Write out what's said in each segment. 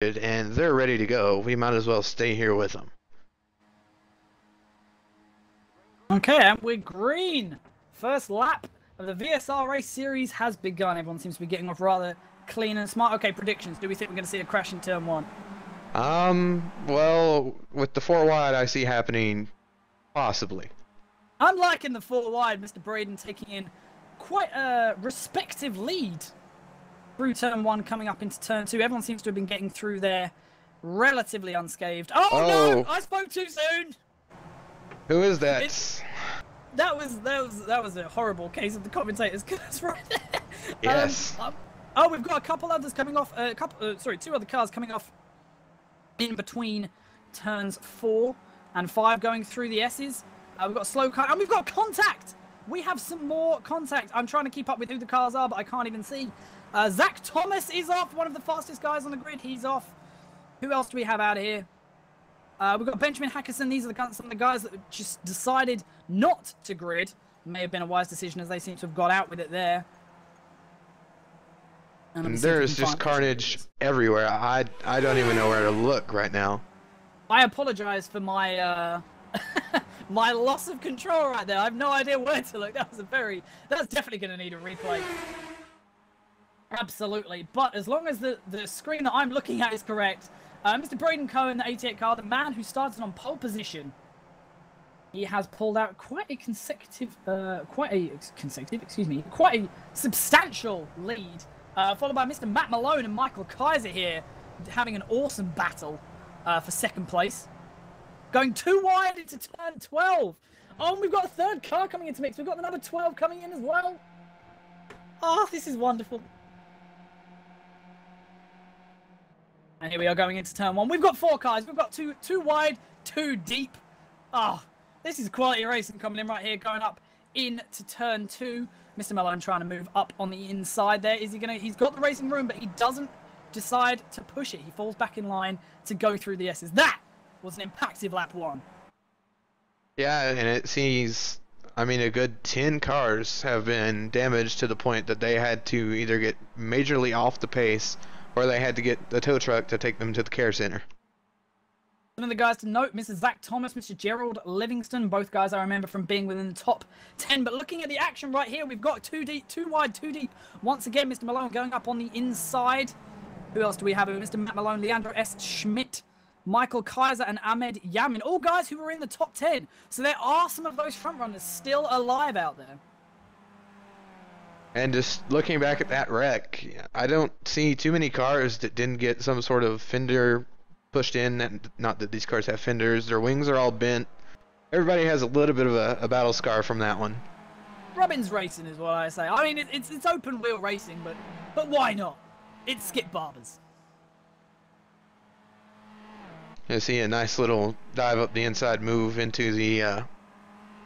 and they're ready to go. We might as well stay here with them. Okay, and we're green. First lap of the VSRA series has begun. Everyone seems to be getting off rather clean and smart. Okay, predictions. Do we think we're going to see a crash in turn one? Well, with the 4 wide, I see happening possibly. I'm liking the 4 wide. Mr. Braden taking in quite a respective lead through turn one, coming up into turn two. Everyone seems to have been getting through there relatively unscathed. Oh. No! I spoke too soon. Who is that? That was a horrible case of the commentators curse right there. Yes. We've got a couple others coming off. Two other cars coming off in between turns 4 and 5, going through the S's. We've got a slow car, and we've got contact. We have some more contact. I'm trying to keep up with who the cars are, but I can't even see. Zach Thomas is off, one of the fastest guys on the grid. He's off. Who else do we have out of here? We've got Benjamin Hackerson. These are some of the guys that just decided not to grid. May have been a wise decision, as they seem to have got out with it there. And there's just carnage everywhere. I don't even know where to look right now. I apologize for my my loss of control right there. I have no idea where to look. That's definitely going to need a replay. Absolutely. But as long as the screen that I'm looking at is correct, Mr. Braden Cohen, the 88 car, the man who started on pole position, he has pulled out quite a substantial lead, followed by Mr. Matt Malone and Michael Kaiser here, having an awesome battle for second place. Going 2 wide into turn 12. Oh, and we've got a third car coming into mix. We've got the number 12 coming in as well. Oh, this is wonderful. And here we are going into turn 1. We've got 4 cars. We've got two wide, 2 deep. Oh, this is quality racing coming in right here, going up into turn 2. Mr. Malone trying to move up on the inside there. Is he gonna? He's got the racing room, but he doesn't decide to push it. He falls back in line to go through the S's. That was an impactful lap 1. Yeah, and it seems, I mean, a good 10 cars have been damaged to the point that they had to either get majorly off the pace or they had to get the tow truck to take them to the care center. Some of the guys to note, Mr. Zach Thomas, Mr. Gerald Livingston, both guys I remember from being within the top 10. But looking at the action right here, we've got 2 deep, 2 wide, 2 deep. Once again, Mr. Malone going up on the inside. Who else do we have? Mr. Matt Malone, Leandro S. Schmidt, Michael Kaiser, and Ahmed Yamin. All guys who were in the top 10. So there are some of those front runners still alive out there. And just looking back at that wreck, I don't see too many cars that didn't get some sort of fender pushed in. And not that these cars have fenders. Their wings are all bent. Everybody has a little bit of a battle scar from that one. Robbins racing is what I say. I mean, it's open wheel racing, but why not? It's Skip Barbers. You see a nice little dive up the inside move into the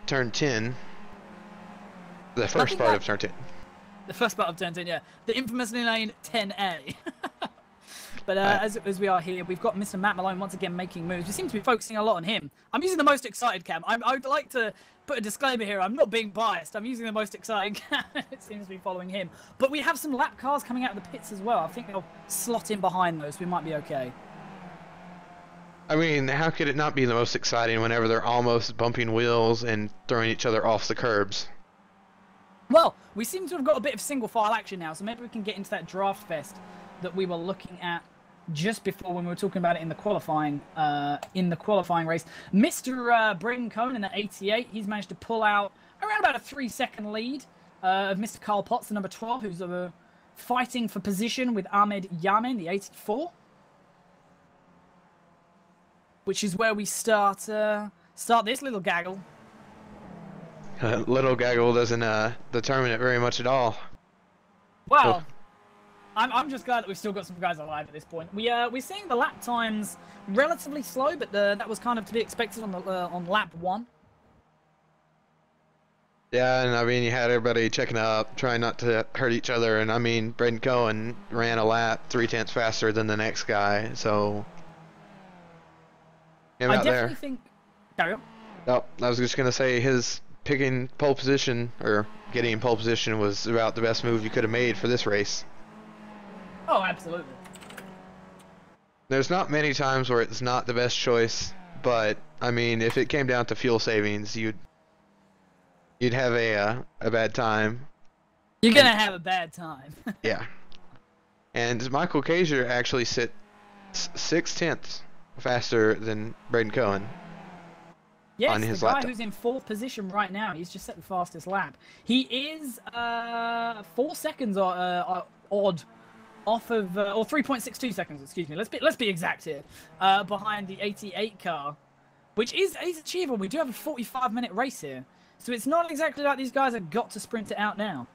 turn 10. The first part of turn 10. The first part of turn 10, yeah. The infamously named 10A. But as we are here, we've got Mr. Matt Malone once again making moves. We seem to be focusing a lot on him. I'm using the most excited cam. I would like to put a disclaimer here. I'm not being biased. I'm using the most exciting cam. It seems to be following him. But we have some lap cars coming out of the pits as well. I think they'll slot in behind those. We might be okay. I mean, how could it not be the most exciting whenever they're almost bumping wheels and throwing each other off the curbs? Well, we seem to have got a bit of single file action now, so maybe we can get into that draft fest that we were looking at just before when we were talking about it in the qualifying race. Mr. Braden Cohen in the 88, he's managed to pull out around about a 3-second lead of Mr. Carl Potts, the number 12, who's fighting for position with Ahmed Yamin, the 84. Which is where we start this little gaggle. Little gaggle doesn't determine it very much at all. Well, I'm just glad that we've still got some guys alive at this point. We're seeing the lap times relatively slow, but that was kind of to be expected on lap 1. Yeah, and I mean, you had everybody checking up, trying not to hurt each other, and I mean, Braden Cohen ran a lap 3/10 faster than the next guy, so I definitely think. Carry on. Oh, I was just gonna say his picking pole position or getting in pole position was about the best move you could have made for this race. Oh, absolutely. There's not many times where it's not the best choice, but I mean, if it came down to fuel savings, you'd have a bad time. You're gonna have a bad time. Yeah. And Michael Kaiser actually sit 6/10 faster than Braden Cohen. Yes, on his the guy laptop. who's in 4th position right now. He's just set the fastest lap. He is 4 seconds odd off of, or 3.62 seconds. Excuse me. Let's be exact here. Behind the 88 car, which is achievable. We do have a 45-minute race here, so it's not exactly like these guys have got to sprint it out now.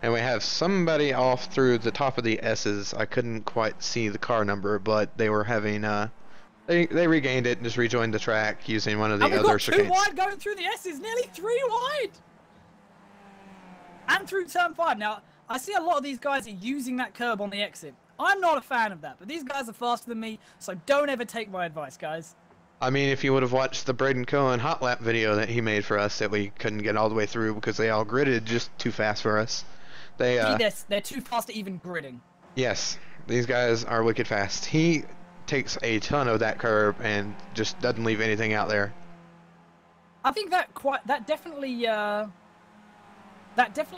And we have somebody off through the top of the S's. I couldn't quite see the car number, but they were having they regained it and just rejoined the track using one of the And we've other got 2 circuits. wide going through the S's, nearly 3 wide, and through turn 5. Now I see a lot of these guys are using that curb on the exit. I'm not a fan of that, but these guys are faster than me, so don't ever take my advice, guys. I mean, if you would have watched the Braden Cohen hot lap video that he made for us that we couldn't get all the way through because they all gridded just too fast for us. They're too fast at even gridding. Yes, these guys are wicked fast. He takes a ton of that curb and just doesn't leave anything out there. I think that definitely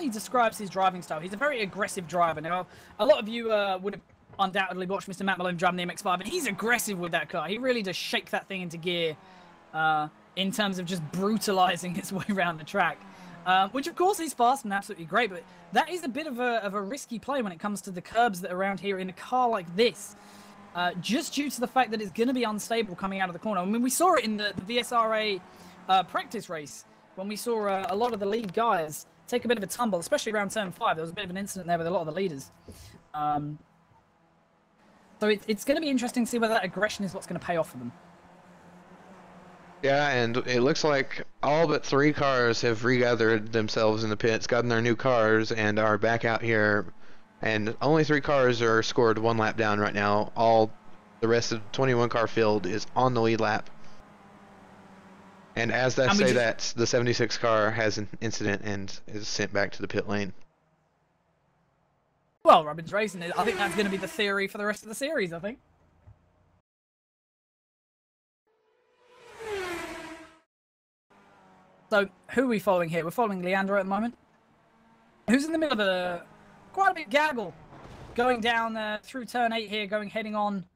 describes his driving style. He's a very aggressive driver. Now, a lot of you would have undoubtedly watched Mr. Matt Malone drive the MX-5, and he's aggressive with that car. He really does shake that thing into gear in terms of just brutalizing his way around the track. Which, of course, is fast and absolutely great, but that is a bit of a risky play when it comes to the curbs that are around here in a car like this. Just due to the fact that it's going to be unstable coming out of the corner. I mean, we saw it in the VSRA practice race when we saw a lot of the lead guys take a bit of a tumble, especially around turn 5. There was a bit of an incident there with a lot of the leaders. So it's going to be interesting to see whether that aggression is what's going to pay off for them. Yeah, and it looks like all but 3 cars have regathered themselves in the pits, gotten their new cars, and are back out here. And only 3 cars are scored 1 lap down right now. All the rest of the 21 car field is on the lead lap. And as that say that, the 76 car has an incident and is sent back to the pit lane. Well, Robin's racing it. I think that's going to be the theory for the rest of the series, I think. So, who are we following here? We're following Leandro at the moment. Who's in the middle of quite a big gaggle. Going down through turn 8 here, heading on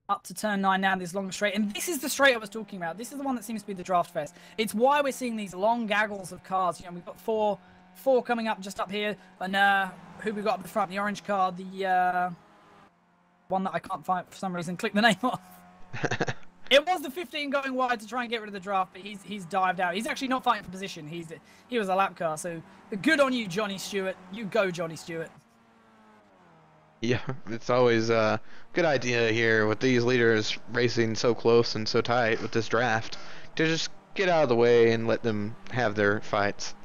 up to turn 9 now, this long straight. And this is the straight I was talking about. This is the one that seems to be the draft fest. It's why we're seeing these long gaggles of cars. You know, we've got four coming up just up here. And who we got up the front? The orange car, the one that I can't find for some reason. Click the name off. It was the 15 going wide to try and get rid of the draft, but he's dived out. He's actually not fighting for position. He was a lap car, so good on you, Johnny Stewart. You go, Johnny Stewart. Yeah, it's always a good idea here with these leaders racing so close and so tight with this draft to just get out of the way and let them have their fights.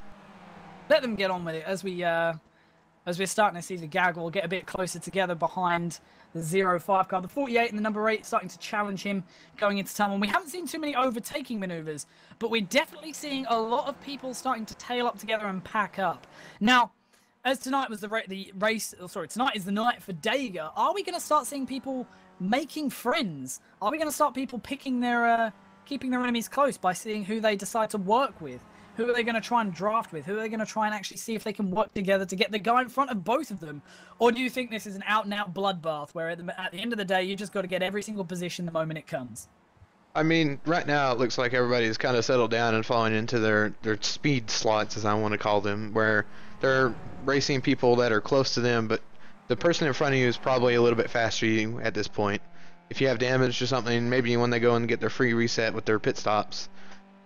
Let them get on with it as we're starting to see the gaggle get a bit closer together behind the 05 car. The 48 and the number 8 starting to challenge him going into turn 1. We haven't seen too many overtaking maneuvers, but we're definitely seeing a lot of people starting to tail up together and pack up. Now, as tonight was tonight is the night for Dega, are we going to start seeing people making friends? Are we going to start people picking keeping their enemies close by seeing who they decide to work with? Who are they going to try and draft with? Who are they going to try and actually see if they can work together to get the guy in front of both of them? Or do you think this is an out-and-out bloodbath where at the end of the day, you just got to get every single position the moment it comes? I mean, right now it looks like everybody's kind of settled down and falling into their speed slots, as I want to call them, where they're racing people that are close to them, but the person in front of you is probably a little bit faster than you at this point. If you have damage or something, maybe when they go and get their free reset with their pit stops,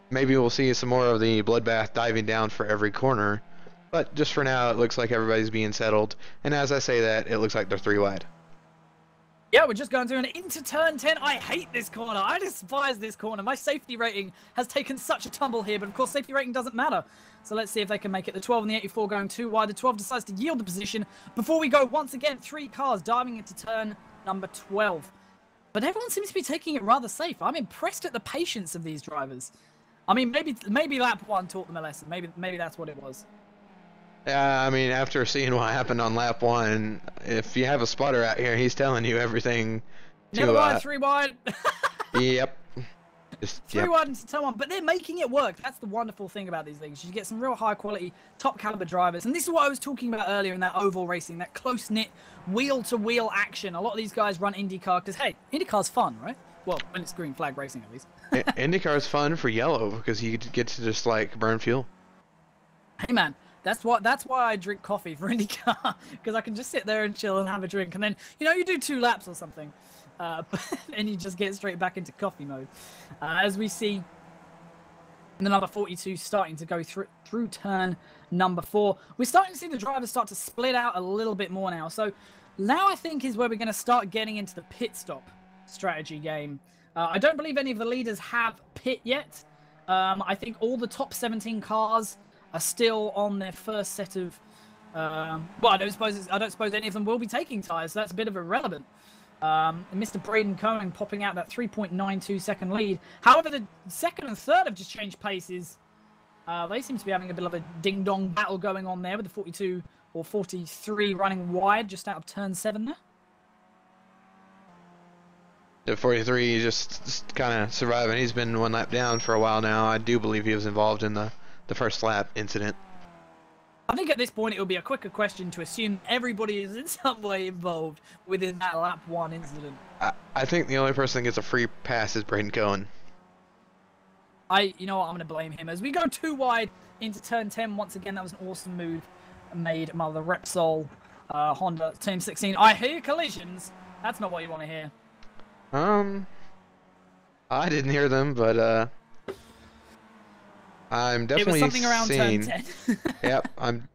maybe we'll see some more of the bloodbath diving down for every corner. But just for now, it looks like everybody's being settled. And as I say that, it looks like they're 3 wide. Yeah, we're just going through and into turn 10. I hate this corner. I despise this corner. My safety rating has taken such a tumble here, but of course safety rating doesn't matter. So let's see if they can make it. The 12 and the 84 going too wide. The 12 decides to yield the position. Before we go, once again, 3 cars diving into turn number 12. But everyone seems to be taking it rather safe. I'm impressed at the patience of these drivers. I mean, maybe lap 1 taught them a lesson. Maybe that's what it was. Yeah, I mean, after seeing what happened on lap 1, if you have a spotter out here, he's telling you everything Never mind, 3 wide. Yep. Just, 3 wide into turn 1, but they're making it work. That's the wonderful thing about these things. You get some real high quality, top caliber drivers. And this is what I was talking about earlier in that oval racing, that close-knit, wheel-to-wheel action. A lot of these guys run IndyCar because, hey, IndyCar's fun, right? Well, when it's green flag racing, at least. IndyCar is fun for yellow because you get to just like burn fuel. Hey, man. That's why I drink coffee for IndyCar, because I can just sit there and chill and have a drink. And then, you do 2 laps or something. And you just get straight back into coffee mode. As we see the number 42 starting to go through turn number 4. We're starting to see the drivers start to split out a little bit more now. So now I think is where we're going to start getting into the pit stop strategy game. I don't believe any of the leaders have pit yet. I think all the top 17 cars are still on their first set of... well, I don't suppose any of them will be taking tyres, so that's a bit of irrelevant. Mr. Braden Cohen popping out that 3.92 second lead. However, the second and third have just changed paces. They seem to be having a bit of a ding-dong battle going on there with the 42 or 43 running wide just out of turn 7 there. The 43 just kind of surviving. He's been 1 lap down for a while now. I do believe he was involved in the first lap incident. I think at this point it would be a quicker question to assume everybody is in some way involved within that lap 1 incident. I think the only person that gets a free pass is Braden Cohen. You know what, I'm going to blame him. As we go 2 wide into turn 10, once again, that was an awesome move made by the Repsol Honda Team 16. I hear collisions. That's not what you want to hear. I didn't hear them, but I'm definitely it was something around seeing, turn 10. Yep, I'm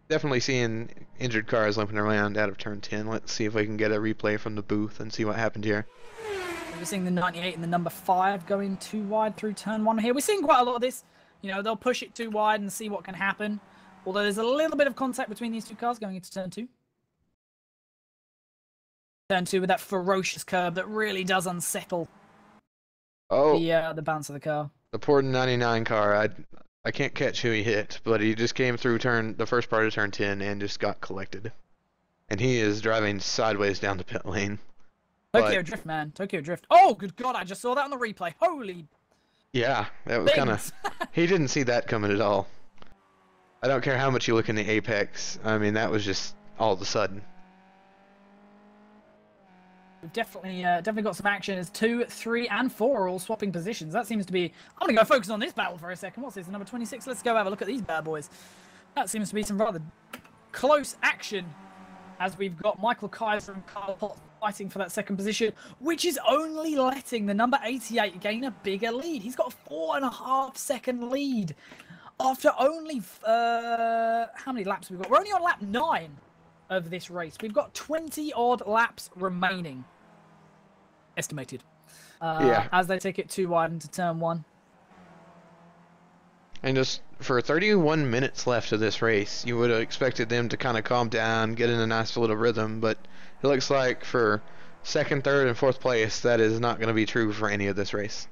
definitely seeing injured cars limping around out of turn 10. Let's see if we can get a replay from the booth and see what happened here. We're seeing the 98 and the number 5 going 2 wide through turn 1 here. We're seeing quite a lot of this. They'll push it 2 wide and see what can happen. Although there's a little bit of contact between these 2 cars going into turn 2. Turn 2 with that ferocious curb that really does unsettle the bounce of the car. The poor 99 car, I can't catch who he hit, but he just came through the first part of turn 10 and just got collected. And he is driving sideways down the pit lane. Tokyo Drift, man. Tokyo Drift. Oh, good God, I just saw that on the replay. Holy... Yeah, that was kind of... He didn't see that coming at all. I don't care how much you look in the apex. I mean, that was just all of a sudden. We've definitely got some action as 2, 3, and 4 are all swapping positions. That seems to be... I'm going to go focus on this battle for a second. What's this, number 26? Let's go have a look at these bad boys. That seems to be some rather close action as we've got Michael Kaiser and Carl Potts fighting for that second position, which is only letting the number 88 gain a bigger lead. He's got a 4.5 second lead after only... how many laps have we got? We're only on lap 9 of this race. We've got 20-odd laps remaining. Estimated. As they take it 2 wide into turn 1. And just for 31 minutes left of this race, you would have expected them to kind of calm down, get in a nice little rhythm, but it looks like for 2nd, 3rd, and 4th place, that is not going to be true for any of this race.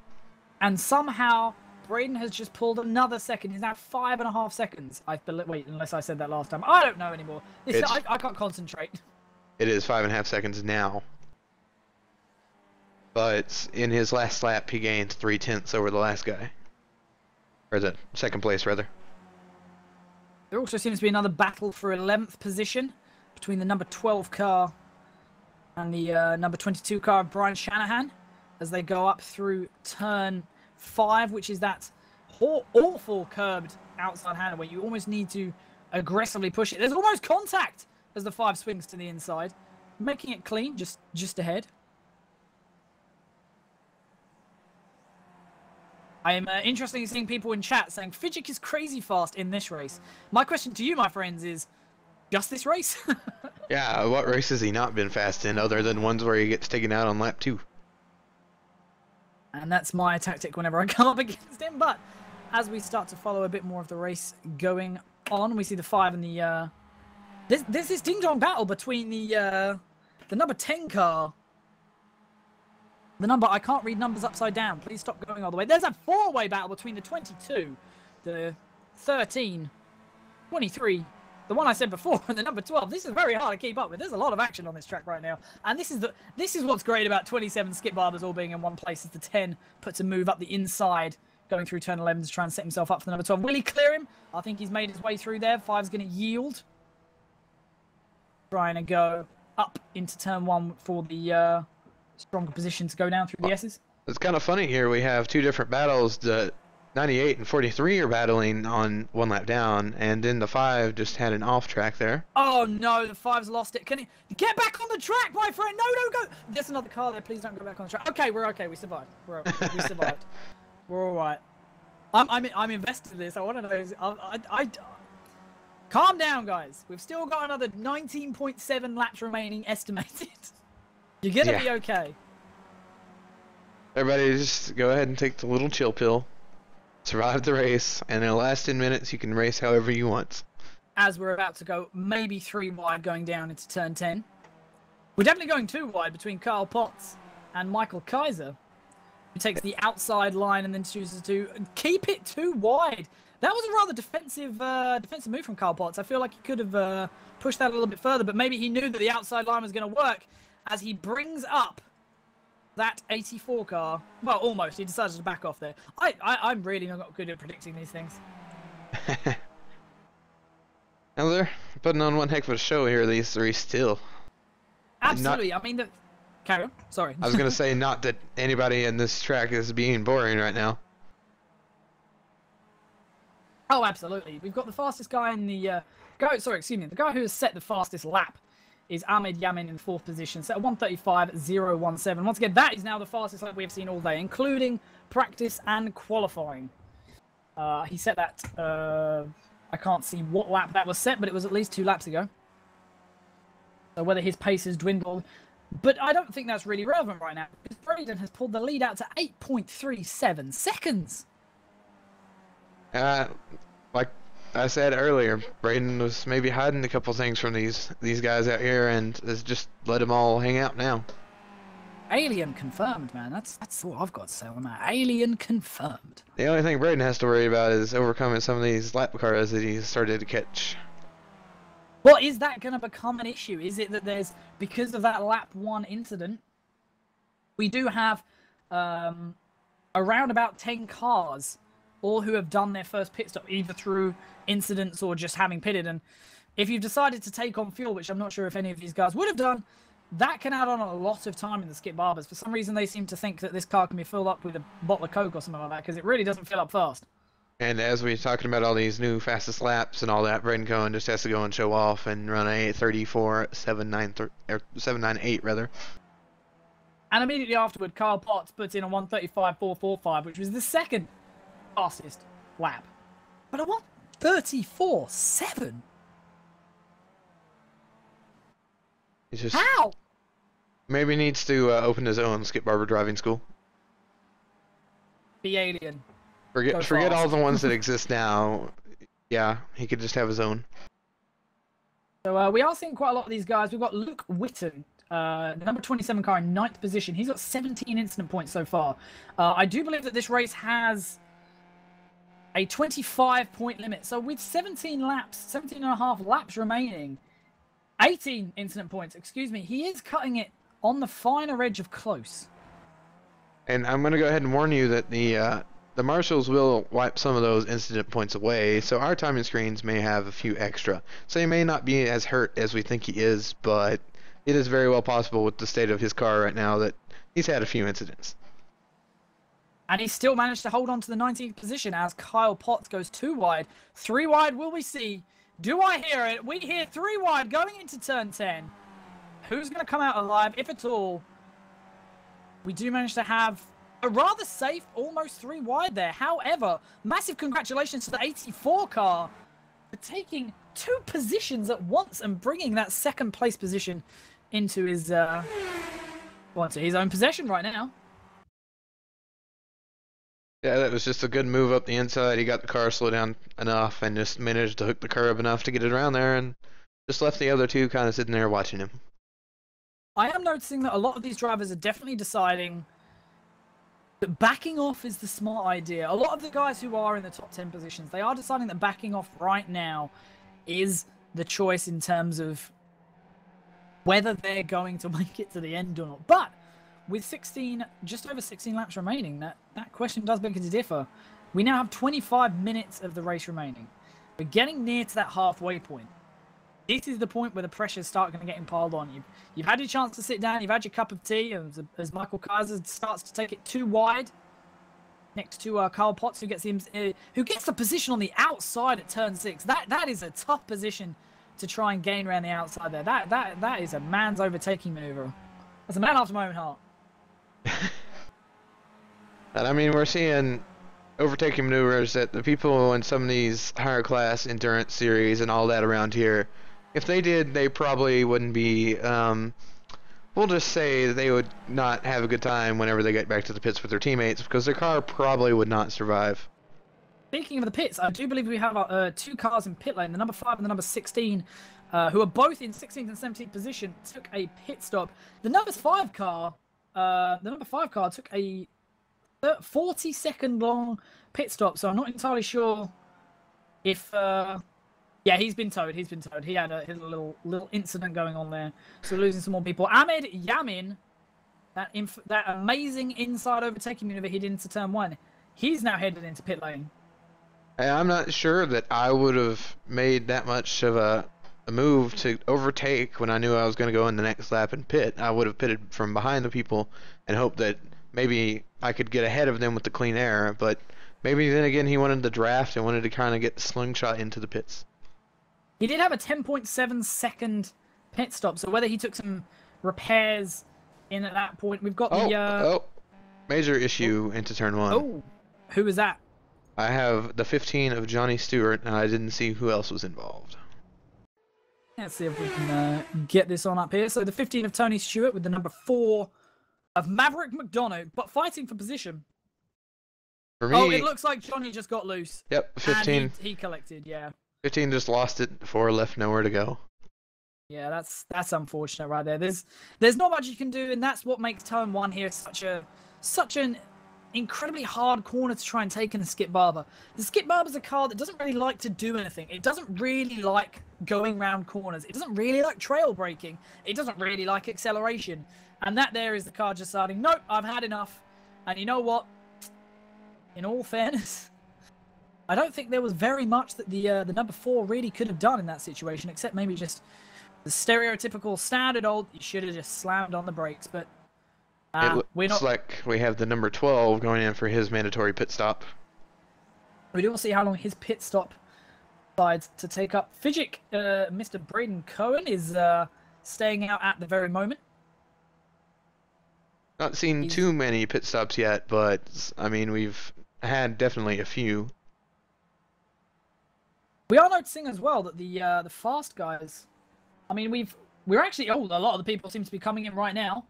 And somehow, Braden has just pulled another second. He's now 5.5 seconds. Wait, unless I said that last time. I don't know anymore. I can't concentrate. It is 5.5 seconds now. But in his last lap, he gained 3/10 over the last guy. Or the 2nd place, rather. There also seems to be another battle for 11th position between the number 12 car and the number 22 car of Brian Shanahan as they go up through turn 5, which is that awful curbed outside hander where you almost need to aggressively push it. There's almost contact as the 5 swings to the inside, making it clean just ahead. I am interested in seeing people in chat saying Fidget is crazy fast in this race. My question to you, my friends, is just this race? Yeah, what race has he not been fast in other than ones where he gets taken out on lap 2? And that's my tactic whenever I come up against him. But as we start to follow a bit more of the race going on, we see the 5 and the... There's this ding-dong battle between the number 10 car. The number... I can't read numbers upside down. Please stop going all the way. There's a 4-way battle between the 22, the 13, 23, the one I said before, the number 12. This is very hard to keep up with. There's a lot of action on this track right now, and this is what's great about 27 skip barbers all being in one place. Is the 10 puts a move up the inside, going through turn 11 to try and set himself up for the number 12. Will he clear him? I think he's made his way through there. 5's going to yield, trying to go up into turn 1 for the stronger position to go down through the S's. It's kind of funny here. We have two different battles. The 98 and 43 are battling on one lap down, and then the 5 just had an off track there. Oh no, the 5's lost it. Can he get back on the track, my friend? No, go. There's another car there. Please don't go back on the track. Okay, we're okay. We survived. We survived. We're all right. I'm invested in this. I want to know. I calm down, guys. We've still got another 19.7 laps remaining estimated. You're gonna be okay. Everybody, just go ahead and take the little chill pill. Survive the race, and in the last 10 minutes, you can race however you want. As we're about to go maybe 3 wide going down into turn 10. We're definitely going 2 wide between Kyle Potts and Michael Kaiser, who takes the outside line and then chooses to keep it 2 wide. That was a rather defensive move from Kyle Potts. I feel like he could have pushed that a little bit further, but maybe he knew that the outside line was going to work as he brings up that 84 car. Well, almost. He decided to back off there. I'm really not good at predicting these things. Now they're putting on one heck of a show here, these 3 still. Absolutely. I mean, carry on. Sorry. I was going to say, not that anybody in this track is being boring right now. Oh, absolutely. We've got the fastest guy in the... the guy who has set the fastest lap is Ahmed Yamin in 4th position, set at 1:35.017. Once again, that is now the fastest lap we have seen all day, including practice and qualifying. He set that, I can't see what lap that was set, but it was at least 2 laps ago. So whether his pace has dwindled, but I don't think that's really relevant right now, because Braden has pulled the lead out to 8.37 seconds. Like I said earlier, Braden was maybe hiding a couple things from these guys out here, and has just let them all hang out now. Alien confirmed, man. That's all I've got to say on that. Alien confirmed. The only thing Braden has to worry about is overcoming some of these lap cars that he's started to catch. Well, is that going to become an issue? Is it that there's, because of that lap 1 incident, we do have around about 10 cars, all who have done their first pit stop, either through incidents or just having pitted. And if you've decided to take on fuel, which I'm not sure if any of these guys would have done, that can add on a lot of time in the skip barbers. For some reason, they seem to think that this car can be filled up with a bottle of Coke or something like that, because it really doesn't fill up fast. And as we're talking about all these new fastest laps and all that, Braden Cohen just has to go and show off and run a 7:98 rather. And immediately afterward, Kyle Potts puts in a 1:35.445, which was the 2nd fastest lap. But a 1:34.7? He's just How? maybe needs to open his own skip barber driving school. The Alien. Forget all the ones that exist now. Yeah, he could just have his own. So we are seeing quite a lot of these guys. We've got Luke Witten, the number 27 car in 9th position. He's got 17 incident points so far. I do believe that this race has a 25-point limit. So with 17 and a half laps remaining, 18 incident points, excuse me, he is cutting it on the finer edge of close. And I'm going to go ahead and warn you that the marshals will wipe some of those incident points away, so our timing screens may have a few extra. So he may not be as hurt as we think he is, but it is very well possible with the state of his car right now that he's had a few incidents. And he still managed to hold on to the 19th position as Kyle Potts goes 2 wide. 3 wide will we see? Do I hear it? We hear 3 wide going into turn 10. Who's going to come out alive, if at all? We do manage to have a rather safe, almost 3 wide there. However, massive congratulations to the 84 car for taking 2 positions at once and bringing that 2nd place position into his own possession right now. Yeah, that was just a good move up the inside. He got the car slowed down enough and just managed to hook the curb enough to get it around there, and just left the other 2 kind of sitting there watching him. I am noticing that a lot of these drivers are definitely deciding that backing off is the smart idea. A lot of the guys who are in the top 10 positions, they are deciding that backing off right now is the choice in terms of whether they're going to make it to the end or not. But with just over 16 laps remaining, that question does beg to differ. We now have 25 minutes of the race remaining. We're getting near to that halfway point. This is the point where the pressures start going to get piled on. You've had your chance to sit down. You've had your cup of tea. As Michael Kaiser starts to take it too wide next to Carl Potts, who gets the position on the outside at turn 6. That is a tough position to try and gain around the outside there. That is a man's overtaking maneuver. That's a man after my own heart. And I mean, we're seeing overtaking maneuvers that the people in some of these higher class endurance series and all that around here, if they did, they probably wouldn't be, we'll just say they would not have a good time whenever they get back to the pits with their teammates, because their car probably would not survive. Speaking of the pits, I do believe we have 2 cars in pit lane, the number 5 and the number 16, who are both in 16th and 17th position, took a pit stop. The number 5 car took a 40-second long pit stop, so I'm not entirely sure if yeah, he's been towed. He had a little incident going on there, so we're losing some more people. Ahmed Yamin, that amazing inside overtaking maneuver he did into turn 1, he's now headed into pit lane. I'm not sure that I would have made that much of a move to overtake when I knew I was going to go in the next lap and pit. I would have pitted from behind the people and hoped that maybe I could get ahead of them with the clean air, but maybe then again he wanted the draft and wanted to kind of get the slingshot into the pits. He did have a 10.7 second pit stop, so whether he took some repairs in at that point, we've got major issue into turn 1. Oh, who was that? I have the 15 of Johnny Stewart, and I didn't see who else was involved. Let's see if we can get this on up here. So the 15 of Tony Stewart with the number 4 of Maverick McDonough, but fighting for position. For me, oh, it looks like Johnny just got loose. Yep, 15. And he collected, yeah. 15 just lost it, 4 left nowhere to go. Yeah, that's unfortunate right there. There's not much you can do, and that's what makes turn 1 here such an incredibly hard corner to try and take in the Skip Barber. The Skip Barber's a car that doesn't really like to do anything. It doesn't really like going round corners. It doesn't really like trail braking. It doesn't really like acceleration. And that there is the car just deciding, nope, I've had enough. And you know what? In all fairness, I don't think there was very much that the number 4 really could have done in that situation, except maybe just the stereotypical standard old, you should have just slammed on the brakes, but it looks like we have the number 12 going in for his mandatory pit stop. We do see how long his pit stop decides to take up. Fidget, Mr. Braden Cohen is staying out at the very moment. Not seen too many pit stops yet, but I mean we've had definitely a few. We are noticing as well that the fast guys, I mean we're actually a lot of the people seem to be coming in right now.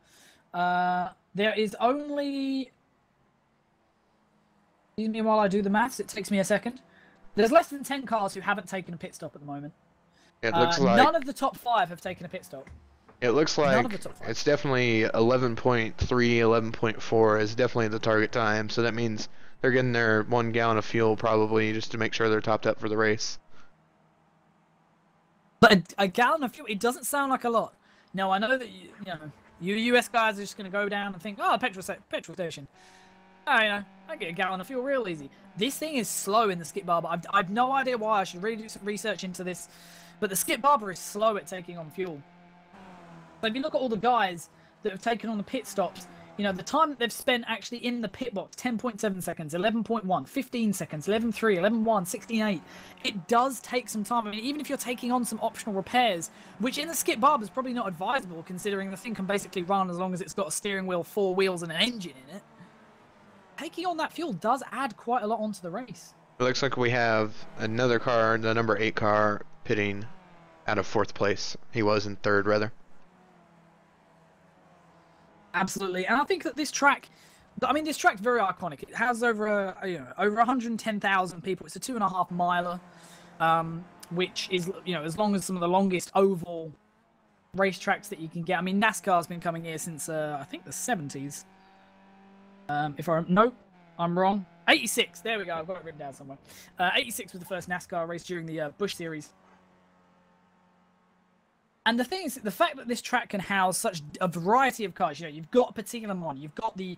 There is only, excuse me while I do the maths, it takes me a second. There's less than 10 cars who haven't taken a pit stop at the moment. It looks like none of the top 5 have taken a pit stop. It looks like it's definitely 11.3, 11.4 is definitely the target time, so that means they're getting their 1 gallon of fuel probably just to make sure they're topped up for the race. But a gallon of fuel, it doesn't sound like a lot. Now I know that you US guys are just going to go down and think, oh, petrol station. Oh, I get a gallon of fuel real easy. This thing is slow in the Skip Barber. I've no idea why. I should really do some research into this. But the Skip Barber is slow at taking on fuel. But if you look at all the guys that have taken on the pit stops, the time that they've spent actually in the pit box, 10.7 seconds, 11.1, 15 seconds, 11.3, 11.1, 16.8. It does take some time. I mean, even if you're taking on some optional repairs, which in the Skip Barber is probably not advisable, considering the thing can basically run as long as it's got a steering wheel, 4 wheels, and an engine in it. Taking on that fuel does add quite a lot onto the race. It looks like we have another car, the number 8 car, pitting out of 4th place. He was in 3rd, rather. Absolutely, and I think that this track's very iconic. It has over 110,000 people. It's a 2.5 miler, which is as long as some of the longest oval racetracks that you can get. I mean, NASCAR's been coming here since I think the 70s. I'm wrong. 86. There we go. I've got it written down somewhere. 86 was the first NASCAR race during the Busch Series. And the thing is, the fact that this track can house such a variety of cars, you know, you've got a particular mod, you've got the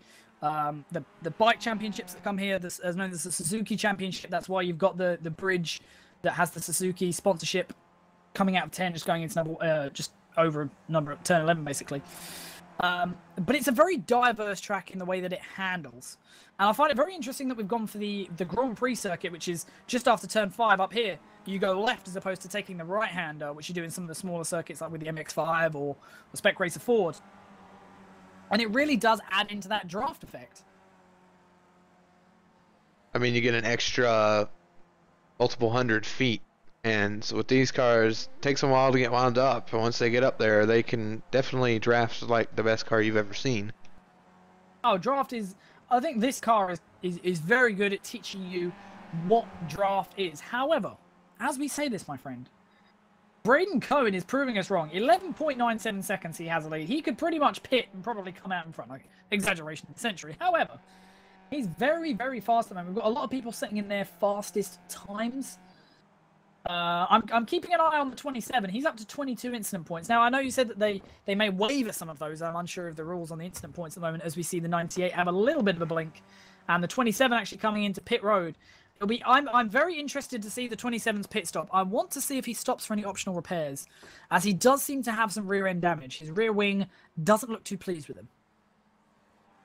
bike championships that come here, as known as the Suzuki Championship. That's why you've got the bridge that has the Suzuki sponsorship coming out of 10, just going into number, just over number turn 11, basically. But it's a very diverse track in the way that it handles. And I find it very interesting that we've gone for the Grand Prix circuit, which is just after turn 5 up here. You go left as opposed to taking the right-hander, which you do in some of the smaller circuits like with the MX-5 or the Spec Racer Ford. And it really does add into that draft effect. I mean, you get an extra multiple 100 feet. And so with these cars, it takes them a while to get wound up. And once they get up there, they can definitely draft like the best car you've ever seen. Oh, draft is... I think this car is very good at teaching you what draft is. However, as we say this, my friend, Braden Cohen is proving us wrong. 11.97 seconds he has a lead. He could pretty much pit and probably come out in front. Like, exaggeration of the century. However, he's very, very fast at the moment. We've got a lot of people sitting in their fastest times. I'm keeping an eye on the 27. He's up to 22 incident points. Now, I know you said that they may waiver some of those. I'm unsure of the rules on the incident points at the moment, as we see the 98 have a little bit of a blink. And the 27 actually coming into pit road. I'm very interested to see the 27's pit stop. I want to see if he stops for any optional repairs, as he does seem to have some rear end damage. His rear wing doesn't look too pleased with him.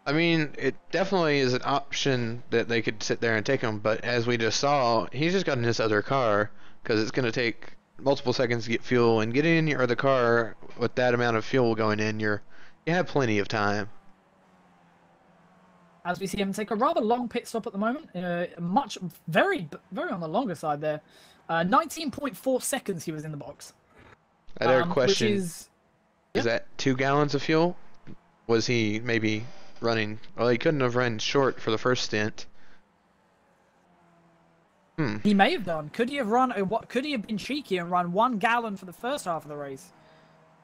I mean, it definitely is an option that they could sit there and take him, but as we just saw, he's just got in this other car, because it's going to take multiple seconds to get fuel, and getting in your other car with that amount of fuel going in, you have plenty of time. As we see him take a rather long pit stop at the moment, very on the longer side there. 19.4 seconds he was in the box. I had a question. Is that 2 gallons of fuel? Was he maybe running? Well, he couldn't have run short for the first stint. He may have done. Could he have run? Could he have been cheeky and run 1 gallon for the first half of the race,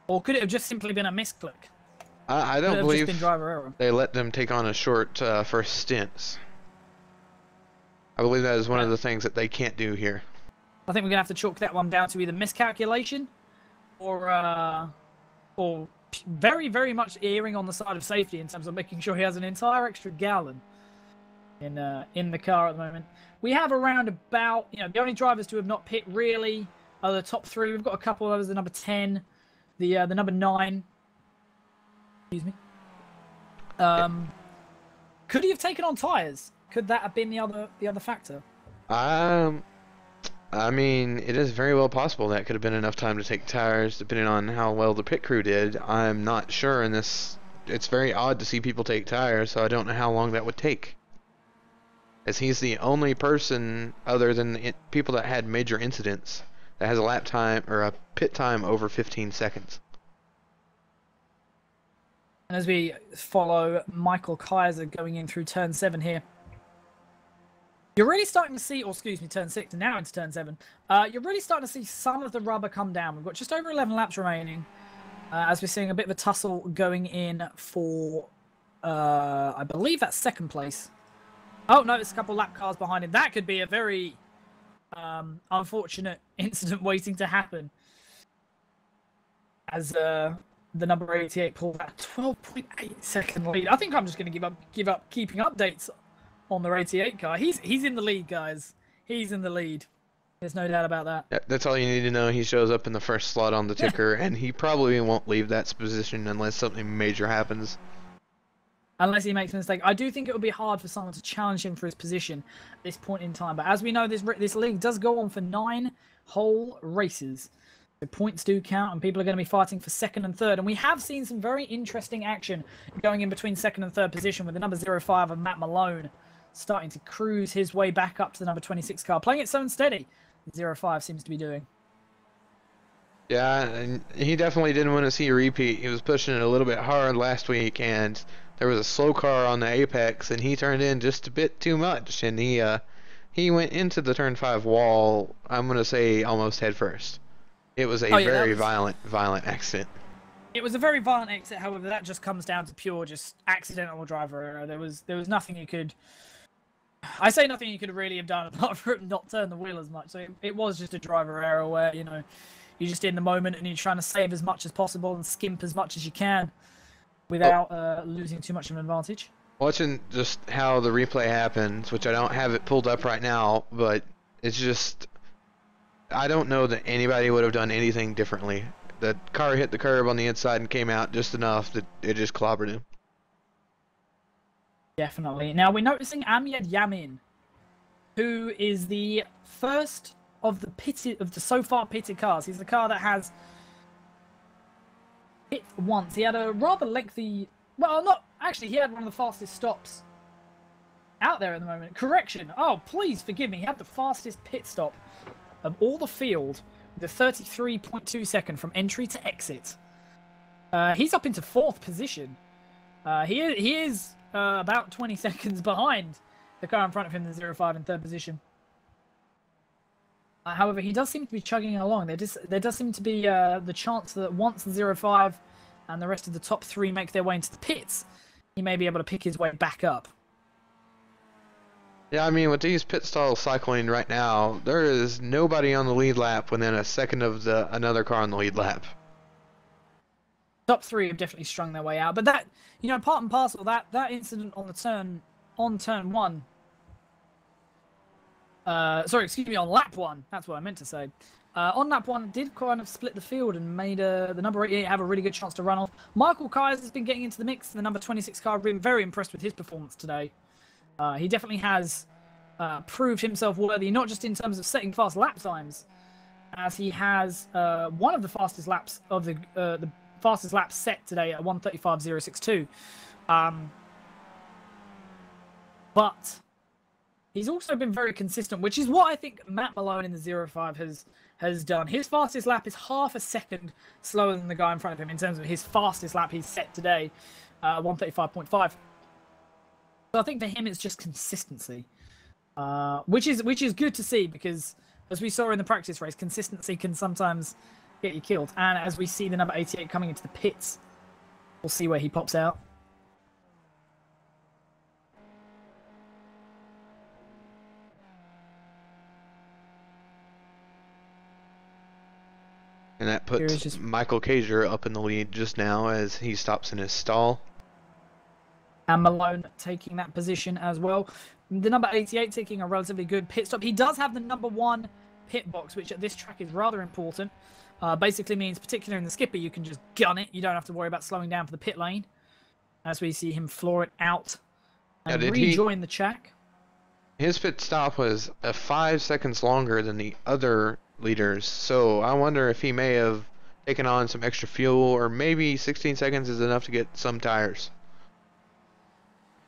or could it have just simply been a misclick? I don't believe driver error. They let them take on a short first stints. I believe that is one of the things that they can't do here. I think we're gonna have to chalk that one down to either miscalculation, or very, very much erring on the side of safety in terms of making sure he has an entire extra gallon in the car at the moment. We have around about, the only drivers to have not pit really are the top 3. We've got a couple of others, the number 10, the number 9. Excuse me. Could he have taken on tyres? Could that have been the other factor? I mean, it is very well possible that could have been enough time to take tires, depending on how well the pit crew did. I'm not sure in this. It's very odd to see people take tires, so I don't know how long that would take. As he's the only person, other than the people that had major incidents, that has a lap time or a pit time over 15 seconds. And as we follow Michael Kaiser going in through turn 7 here, you're really starting to see, or excuse me, turn 6 and now into turn 7, you're really starting to see some of the rubber come down. We've got just over 11 laps remaining, as we're seeing a bit of a tussle going in for, I believe that's second place. Oh, no, there's a couple lap cars behind him. That could be a very unfortunate incident waiting to happen. As the number 88 pulled that 12.8 second lead. I think I'm just going to give up keeping updates on the 88 car. He's in the lead, guys. He's in the lead. There's no doubt about that. Yeah, that's all you need to know. He shows up in the first slot on the ticker, and he probably won't leave that position unless something major happens. Unless he makes a mistake. I do think it would be hard for someone to challenge him for his position at this point in time. But as we know, this league does go on for 9 whole races. So points do count, and people are going to be fighting for second and third. And we have seen some very interesting action going in between second and third position, with the number 05 of Matt Malone starting to cruise his way back up to the number 26 car, playing it so unsteady. 05 seems to be doing. Yeah, and he definitely didn't want to see a repeat. He was pushing it a little bit hard last week, and there was a slow car on the apex, and he turned in just a bit too much, and he went into the turn 5 wall, I'm going to say almost head first. It was a very violent accident. It was a very violent exit. However, that just comes down to pure just accidental driver error. There was nothing you could. I say nothing you could really have done apart from not turn the wheel as much. So it was just a driver error where you're just in the moment and you're trying to save as much as possible and skimp as much as you can without losing too much of an advantage. Watching just how the replay happens, which I don't have it pulled up right now, but it's just, I don't know that anybody would have done anything differently. The car hit the curb on the inside and came out just enough that it just clobbered him. Definitely. Now we're noticing Amjad Yamin, who is the first of the so far pitted cars. He's the car that has hit once. He had a rather lengthy, well, not actually. He had one of the fastest stops out there at the moment. Correction. Oh, please forgive me. He had the fastest pit stop of all the field with a 33.2 second from entry to exit. He's up into 4th position. He is about 20 seconds behind the car in front of him, the 05 in 3rd position. However, he does seem to be chugging along. There does seem to be the chance that once the 05 and the rest of the top 3 make their way into the pits, he may be able to pick his way back up. Yeah, I mean, with these pit stall cycling right now, there is nobody on the lead lap within a second of another car on the lead lap. Top 3 have definitely strung their way out, but that, you know, part and parcel, that incident on turn 1. Sorry, excuse me, on lap 1. That's what I meant to say. On lap 1, did kind of split the field and made the number 88 have a really good chance to run off. Michael Kaiser has been getting into the mix. The number 26 car, been very impressed with his performance today. He definitely has proved himself worthy, not just in terms of setting fast lap times, as he has one of the fastest laps of the fastest lap set today at 1:35.062. But he's also been very consistent, which is what I think Matt Malone in the 05 has done. His fastest lap is half a second slower than the guy in front of him in terms of his fastest lap he's set today, 1:35.5. So I think for him it's just consistency, which is good to see, because as we saw in the practice race, consistency can sometimes get you killed. And as we see the number 88 coming into the pits, we'll see where he pops out. And that puts Michael Kaiser up in the lead just now as he stops in his stall. And Malone taking that position as well. The number 88 taking a relatively good pit stop. He does have the number 1 pit box, which at this track is rather important. Basically means, particularly in the Skippy, you can just gun it. You don't have to worry about slowing down for the pit lane. As we see him floor it out and rejoin the track. His pit stop was 5 seconds longer than the other leaders, so I wonder if he may have taken on some extra fuel, or maybe 16 seconds is enough to get some tires.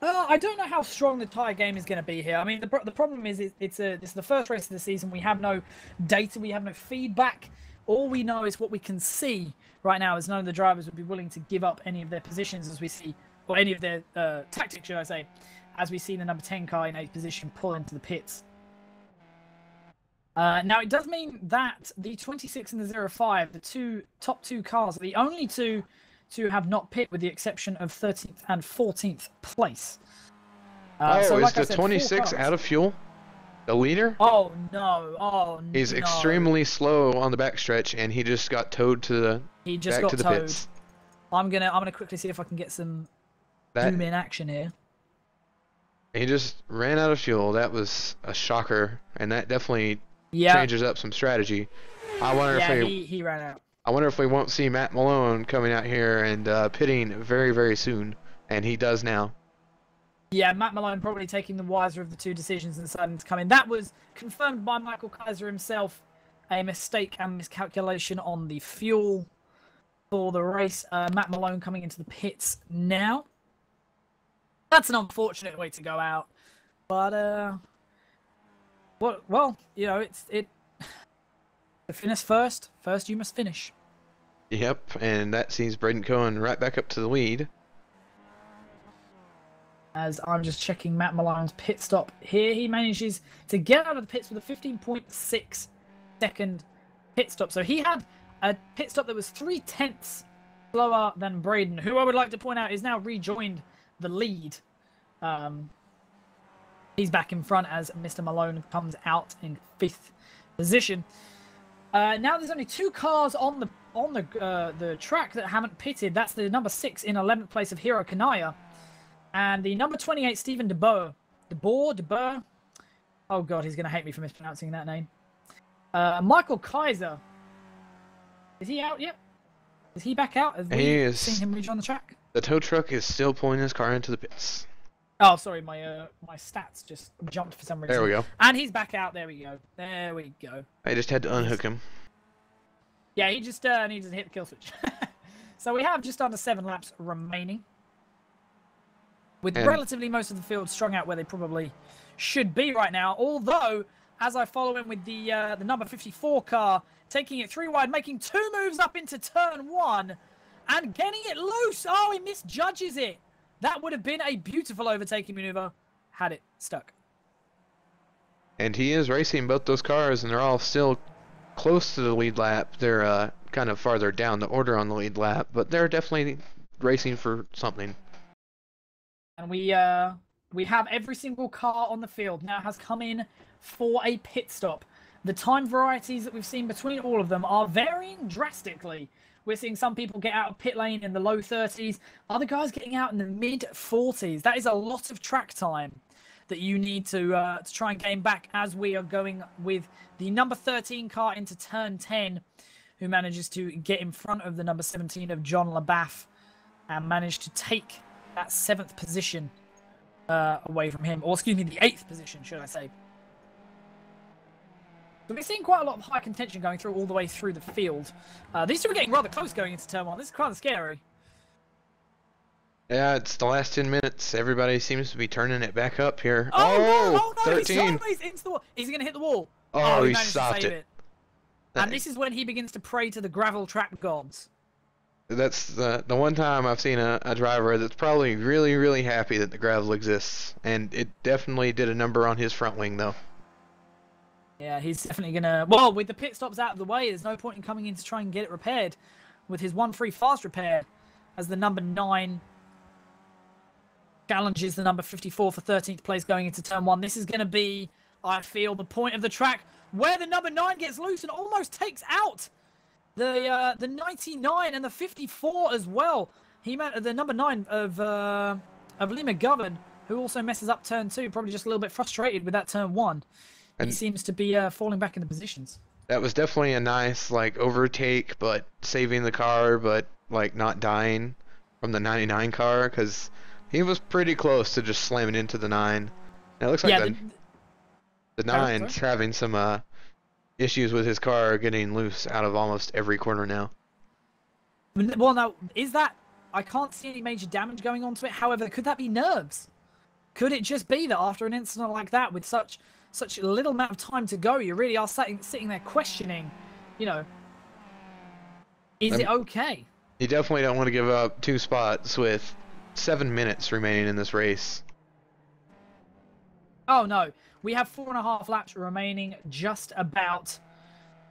I don't know how strong the tyre game is going to be here. I mean, the problem is this is the first race of the season. We have no data. We have no feedback. All we know is what we can see right now, is none of the drivers would be willing to give up any of their positions, as we see, or any of their tactics, should I say, as we see the number 10 car in 8th position pull into the pits. Now, it does mean that the 26 and the 05, the top two cars, are the only two to have not pit, with the exception of 13th and 14th place. So like is the 26 out of fuel? The leader? Oh no! Oh no! He's extremely slow on the backstretch, and he just got towed to the pits. I'm gonna quickly see if I can get some zoom in action here. He just ran out of fuel. That was a shocker, and that definitely changes up some strategy. I wonder if he ran out. I wonder if we won't see Matt Malone coming out here and pitting very, very soon, and he does now. Yeah, Matt Malone probably taking the wiser of the two decisions and deciding to come in. That was confirmed by Michael Kaiser himself, a mistake and miscalculation on the fuel for the race. Matt Malone coming into the pits now. That's an unfortunate way to go out, but well, you know, to finish first you must finish. Yep, and that sees Braden Cohen right back up to the lead. As I'm just checking Matt Malone's pit stop here, he manages to get out of the pits with a 15.6 second pit stop. So he had a pit stop that was 0.3 slower than Braden, who I would like to point out is now rejoined the lead. He's back in front as Mr. Malone comes out in 5th position. Now there's only 2 cars on the track that haven't pitted. That's the number 6 in 11th place of Hiro Kanaya, and the number 28 Stephen DeBoer. Oh god, he's gonna hate me for mispronouncing that name. Michael Kaiser. Is he out yet? Is he back out? Have we seen him rejoin the track? The tow truck is still pulling his car into the pits. Oh, sorry, my stats just jumped for some reason. There we go. And he's back out. There we go. There we go. I just had to unhook him. Yeah, he just needs to hit the kill switch. So we have just under 7 laps remaining, with relatively most of the field strung out where they probably should be right now. Although, as I follow in with the number 54 car, taking it 3 wide, making 2 moves up into turn 1, and getting it loose. Oh, he misjudges it. That would have been a beautiful overtaking maneuver had it stuck. And he is racing both those cars, and they're all still close to the lead lap. They're kind of farther down the order on the lead lap, but they're definitely racing for something. And we have every single car on the field now has come in for a pit stop. The time varieties that we've seen between all of them are varying drastically. We're seeing some people get out of pit lane in the low 30s, other guys getting out in the mid 40s. That is a lot of track time that you need to try and gain back, as we are going with the number 13 car into turn 10, who manages to get in front of the number 17 of John LaBaff and managed to take that 7th position away from him, or excuse me, the 8th position, should I say. So we're seeing quite a lot of high contention going through all the way through the field. These two are getting rather close going into turn 1. This is kind of scary. Yeah, it's the last 10 minutes. Everybody seems to be turning it back up here. Oh, no, 13. He's into the wall. Is he going to hit the wall? Oh, he managed stopped to save it. And this is when he begins to pray to the gravel track gods. That's the one time I've seen a driver that's probably really, really happy that the gravel exists. And it definitely did a number on his front wing, though. Yeah, he's definitely going to... Well, with the pit stops out of the way, there's no point in coming in to try and get it repaired. With his 1-free fast repair, as the number 9 challenges the number 54 for 13th place going into turn 1. This is going to be, I feel, the point of the track where the number 9 gets loose and almost takes out the 99 and the 54 as well. He met the number 9 of Lee McGovern, who also messes up turn 2, probably just a little bit frustrated with that turn 1. And he seems to be falling back in the positions. That was definitely a nice, like, overtake, but saving the car, but, like, not dying from the 99 car, because he was pretty close to just slamming into the 9. And it looks like the 9's having some issues with his car getting loose out of almost every corner now. Well, now, is that... I can't see any major damage going on to it. However, could that be nerves? Could it just be that after an incident like that, with such little amount of time to go, you really are sitting there questioning, you know, is it okay? You definitely don't want to give up 2 spots with 7 minutes remaining in this race. Oh no, we have 4.5 laps remaining, just about,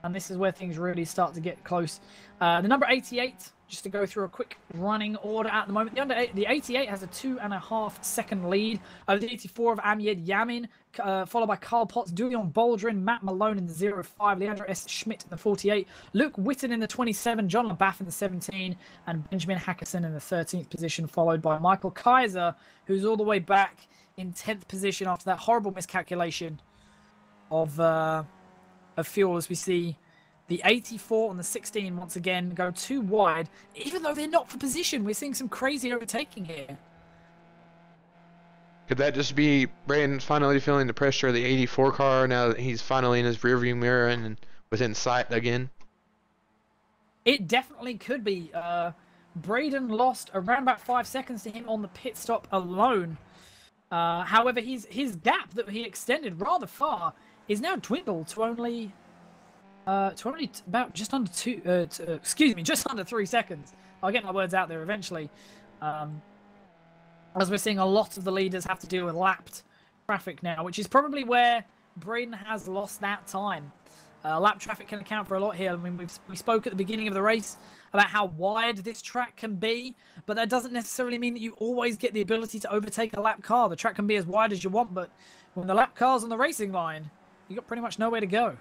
and this is where things really start to get close. The number 88, just to go through a quick running order at the moment. The 88 has a 2.5 second lead over the 84 of Amjad Yamin, followed by Carl Potts, Dulion Baldrin, Matt Malone in the 05, Leandro S. Schmidt in the 48, Luke Witten in the 27, John LaBaff in the 17, and Benjamin Hackerson in the 13th position, followed by Michael Kaiser, who's all the way back in 10th position after that horrible miscalculation of fuel, as we see the 84 and the 16 once again go 2 wide, even though they're not for position. We're seeing some crazy overtaking here. Could that just be Brandon finally feeling the pressure of the 84 car now that he's finally in his rearview mirror and within sight again? It definitely could be. Braden lost around about 5 seconds to him on the pit stop alone. However, his gap that he extended rather far is now dwindled to only about just under just under 3 seconds. I'll get my words out there eventually. As we're seeing a lot of the leaders have to deal with lapped traffic now, which is probably where Braden has lost that time. Lap traffic can account for a lot here. I mean, we spoke at the beginning of the race about how wide this track can be, but that doesn't necessarily mean that you always get the ability to overtake a lap car. The track can be as wide as you want, but when the lap car's on the racing line, you've got pretty much nowhere to go.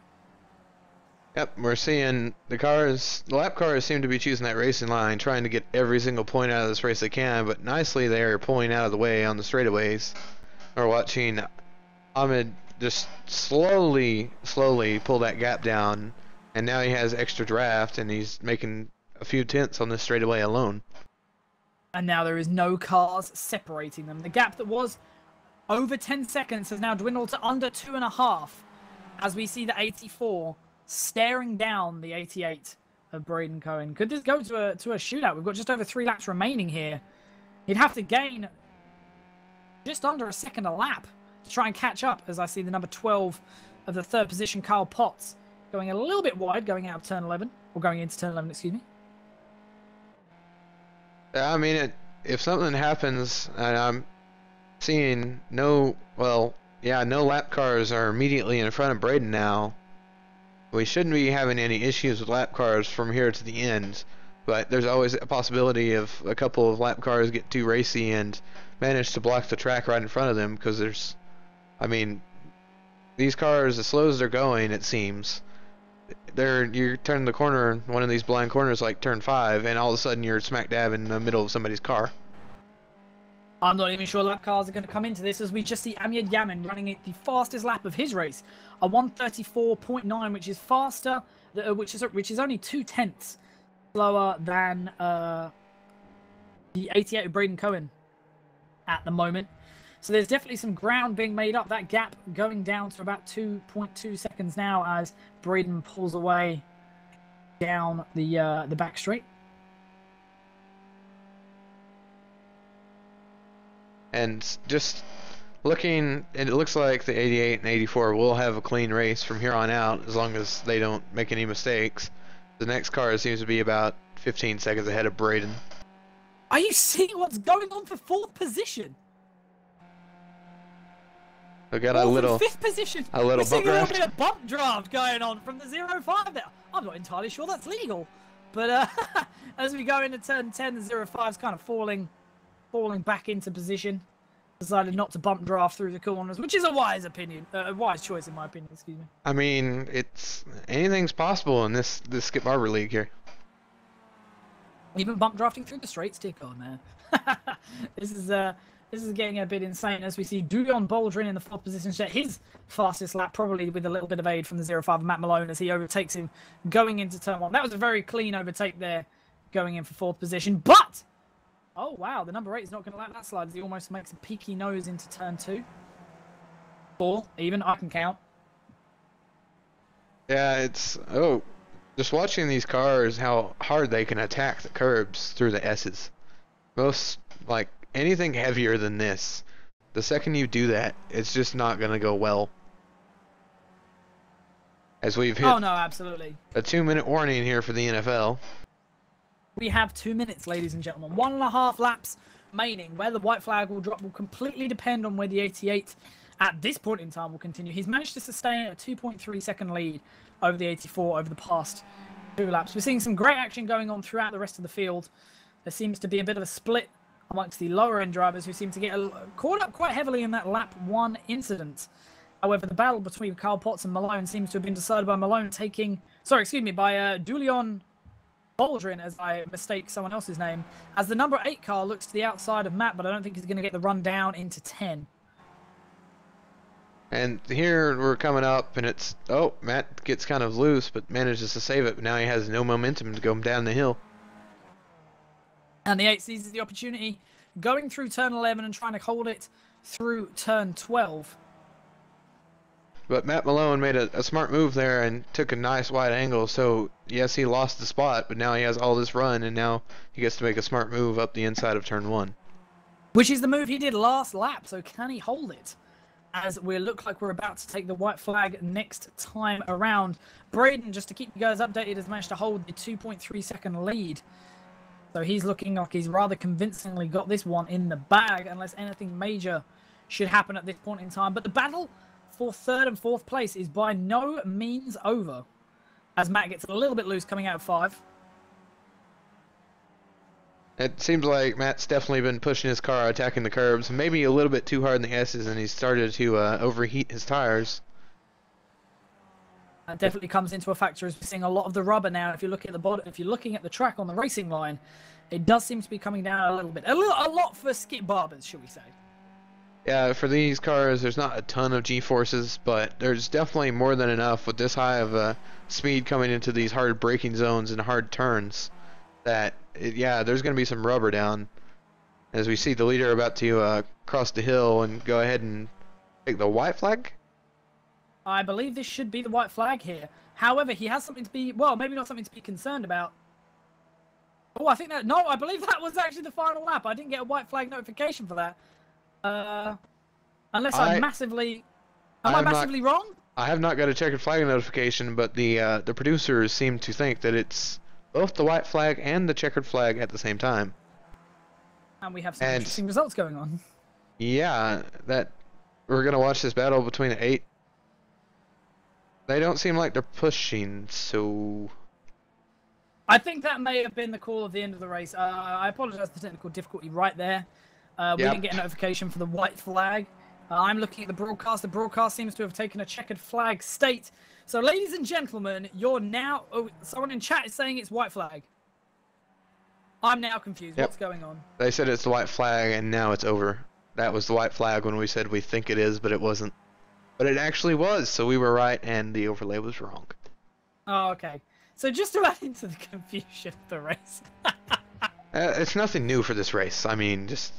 Yep, we're seeing the lap cars seem to be choosing that racing line, trying to get every single point out of this race they can, but nicely they're pulling out of the way on the straightaways. We're watching Ahmed just slowly pull that gap down, and now he has extra draft, and he's making a few tenths on this straightaway alone. And now there is no cars separating them. The gap that was over 10 seconds has now dwindled to under 2.5, as we see the 84 staring down the 88 of Braden Cohen. Could this go to a shootout? We've got just over 3 laps remaining here. He'd have to gain just under a second a lap to try and catch up, as I see the number 12 of the third position, Kyle Potts, going a little bit wide, going out of turn 11, or going into turn 11, excuse me. I mean, if something happens, and I'm seeing no lap cars are immediately in front of Braden now, we shouldn't be having any issues with lap cars from here to the end, but there's always a possibility of a couple of lap cars get too racy and manage to block the track right in front of them, because these cars, as slow as they're going, it seems, you turn the corner, one of these blind corners like turn 5, and all of a sudden you're smack dab in the middle of somebody's car. I'm not even sure lap cars are going to come into this, as we just see Amir Yamin running the fastest lap of his race, a 1:34.9, which is faster, which is only 2/10 slower than the 88 of Braden Cohen at the moment. So there's definitely some ground being made up. That gap going down to about 2.2 seconds now as Braden pulls away down the back straight. And just looking, it looks like the 88 and 84 will have a clean race from here on out, as long as they don't make any mistakes. The next car seems to be about 15 seconds ahead of Braden. Are you seeing what's going on for 4th position? We got a little 5th position. A little bump draft. A little bit of bump draft going on from the 05 there. I'm not entirely sure that's legal, but as we go into turn 10, the 05 is kind of falling back into position. Decided not to bump draft through the corners, which is a wise choice in my opinion. Excuse me. I mean, anything's possible in this Skip Barber League here. Even bump drafting through the straights, dear God, man. This is getting a bit insane, as we see Dulion Baldrin in the 4th position set his fastest lap, probably with a little bit of aid from the 05 of Matt Malone as he overtakes him going into turn 1. That was a very clean overtake there, going in for 4th position. But oh wow, the number 8 is not going to let that slide as he almost makes a peaky nose into turn 2. 4, even, I can count. Yeah, just watching these cars, how hard they can attack the curbs through the S's. Most, anything heavier than this, the second you do that, it's just not going to go well. As we've hit no, absolutely. a 2-minute warning here for the NFL. We have 2 minutes, ladies and gentlemen. 1.5 laps remaining. Where the white flag will drop will completely depend on where the 88 at this point in time will continue. He's managed to sustain a 2.3 second lead over the 84 over the past 2 laps. We're seeing some great action going on throughout the rest of the field. There seems to be a bit of a split amongst the lower end drivers who seem to get caught up quite heavily in that lap 1 incident. However, the battle between Kyle Potts and Malone seems to have been decided by Malone by Dulion Baldrin, as I mistake someone else's name, as the number 8 car looks to the outside of Matt, but I don't think he's going to get the run down into 10. And here we're coming up, and Matt gets kind of loose, but manages to save it, but now he has no momentum to go down the hill. And the 8 seizes the opportunity, going through turn 11 and trying to hold it through turn 12. But Matt Malone made a smart move there and took a nice wide angle, so yes, he lost the spot, but now he has all this run, and now he gets to make a smart move up the inside of turn 1. Which is the move he did last lap, so can he hold it? As we look like we're about to take the white flag next time around. Braden, just to keep you guys updated, has managed to hold the 2.3 second lead. So he's looking like he's rather convincingly got this one in the bag, unless anything major should happen at this point in time. But the battle for 3rd and 4th place is by no means over, as Matt gets a little bit loose coming out of 5. It seems like Matt's definitely been pushing his car, attacking the curbs, maybe a little bit too hard in the S's, and he's started to overheat his tires. That definitely comes into a factor as we're seeing a lot of the rubber now. If you look at the if you're looking at the track on the racing line, it does seem to be coming down a little bit. A lot for skip barbers, shall we say. Yeah, for these cars, there's not a ton of G-forces, but there's definitely more than enough with this high of speed coming into these hard braking zones and hard turns that, yeah, there's going to be some rubber down. As we see the leader about to cross the hill and go ahead and take the white flag. I believe this should be the white flag here. However, he has something to be, well, maybe not something to be concerned about. Oh, I think that, no, I believe that was actually the final lap. I didn't get a white flag notification for that. Unless I'm massively, am I massively wrong? I have not got a checkered flag notification, but the producers seem to think that it's both the white flag and the checkered flag at the same time. And we have some interesting results going on. Yeah, that we're gonna watch this battle between the 8. They don't seem like they're pushing, so I think that may have been the call at the end of the race. I apologize for the technical difficulty right there. We didn't get a notification for the white flag. I'm looking at the broadcast. The broadcast seems to have taken a checkered flag state. So, ladies and gentlemen, you're now... Oh, someone in chat is saying it's white flag. I'm now confused. What's going on? They said it's the white flag, and now it's over. That was the white flag when we said we think it is, but it wasn't. But it actually was, so we were right, and the overlay was wrong. Oh, okay. So just to add into the confusion of the race. It's nothing new for this race. I mean, just...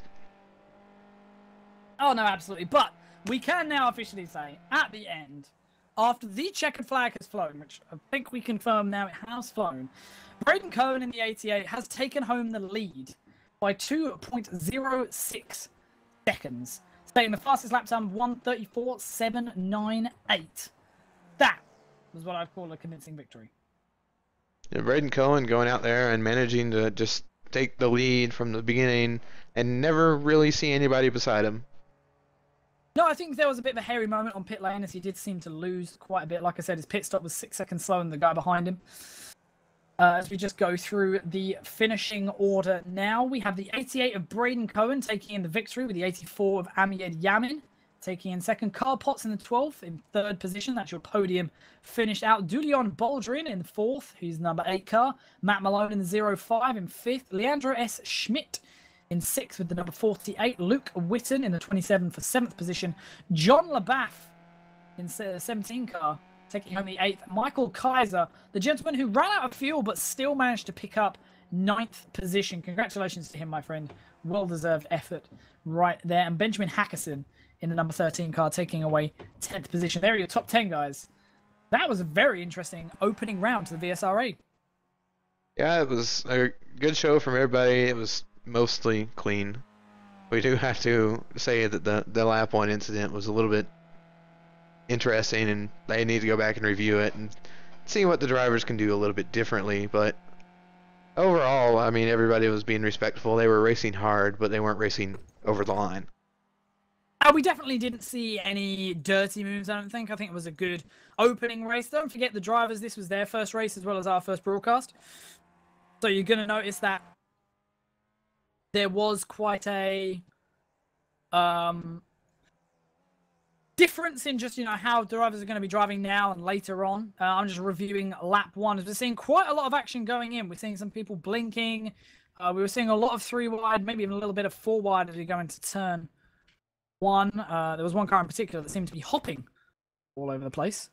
Oh, no, absolutely. But we can now officially say, at the end, after the checkered flag has flown, which I think we confirm now it has flown, Braden Cohen in the 88 has taken home the lead by 2.06 seconds, stating the fastest lap time of 1:34.798. That was what I'd call a convincing victory. Yeah, Braden Cohen going out there and managing to just take the lead from the beginning and never really see anybody beside him. No, I think there was a bit of a hairy moment on pit lane as he did seem to lose quite a bit. Like I said, his pit stop was 6 seconds slower than the guy behind him. As we just go through the finishing order now, we have the 88 of Braden Cohen taking in the victory with the 84 of Amied Yamin taking in second. Carl Potts in the 12th in third position. That's your podium finished out. Dulion Baldrin in the 4th, who's number 8 car. Matt Malone in the 05 in 5th. Leandro S. Schmidt in 6th with the number 48. Luke Witten in the 27 for 7th position. John LaBaff in 17 car, taking home the 8th. Michael Kaiser, the gentleman who ran out of fuel but still managed to pick up 9th position. Congratulations to him, my friend. Well-deserved effort right there. And Benjamin Hackerson in the number 13 car, taking away 10th position. There are your top 10, guys. That was a very interesting opening round to the VSRA. Yeah, it was a good show from everybody. It was mostly clean. We do have to say that the lap 1 incident was a little bit interesting, and they need to go back and review it and see what the drivers can do a little bit differently. But overall, I mean, everybody was being respectful. They were racing hard, but they weren't racing over the line. We definitely didn't see any dirty moves, I don't think. I think it was a good opening race. Don't forget the drivers. This was their first race as well as our first broadcast. So you're going to notice that there was quite a difference in just, how drivers are going to be driving now and later on. I'm just reviewing lap 1. As we're seeing quite a lot of action going in. We're seeing some people blinking. We were seeing a lot of 3-wide, maybe even a little bit of 4-wide as we go into turn 1. There was one car in particular that seemed to be hopping all over the place.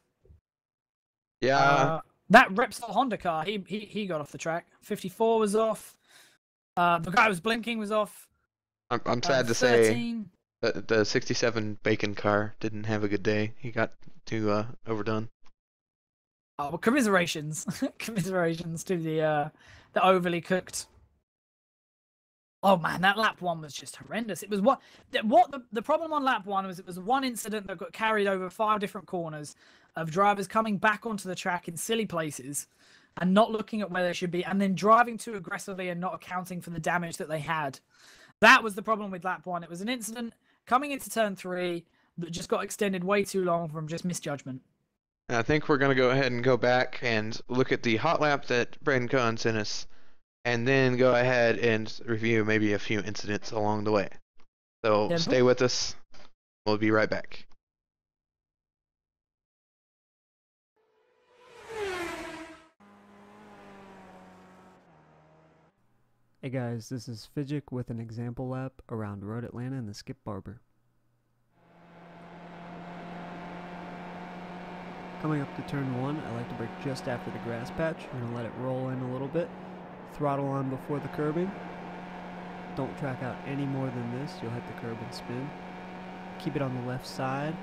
Yeah. That Repsol Honda car, he got off the track. 54 was off. The guy who was blinking was off. I'm sad to 13. Say that the 67 Bacon car didn't have a good day. He got too overdone. Oh, well, commiserations. Commiserations to the overly cooked. Oh man, that lap 1 was just horrendous. It was the problem on lap 1 was it was one incident that got carried over 5 different corners of drivers coming back onto the track in silly places and not looking at where they should be, and then driving too aggressively and not accounting for the damage that they had. That was the problem with lap 1. It was an incident coming into turn 3 that just got extended way too long from just misjudgment. I think we're going to go ahead and go back and look at the hot lap that Braden Cohen sent us, and then go ahead and review maybe a few incidents along the way. So stay with us. We'll be right back. Hey guys, this is Fidget with an example lap around Road Atlanta and the Skip Barber. Coming up to turn 1, I like to brake just after the grass patch. I'm going to let it roll in a little bit. Throttle on before the curbing. Don't track out any more than this, you'll hit the curb and spin. Keep it on the left side.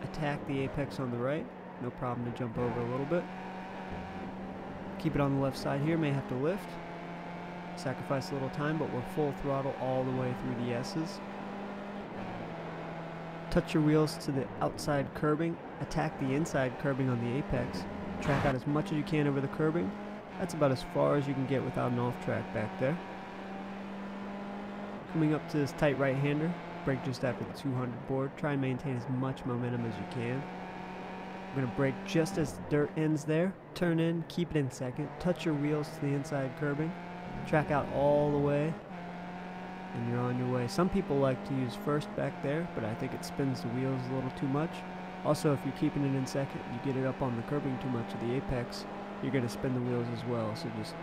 Attack the apex on the right. No problem to jump over a little bit. Keep it on the left side here, may have to lift. Sacrifice a little time, but we're full throttle all the way through the S's. Touch your wheels to the outside curbing. Attack the inside curbing on the apex. Track out as much as you can over the curbing. That's about as far as you can get without an off-track back there. Coming up to this tight right-hander. Brake just after the 200 board. Try and maintain as much momentum as you can. We're going to brake just as the dirt ends there. Turn in, keep it in second. Touch your wheels to the inside curbing. Track out all the way, and you're on your way. Some people like to use first back there, but I think it spins the wheels a little too much. Also, if you're keeping it in second, you get it up on the curbing too much at the apex, you're going to spin the wheels as well. So just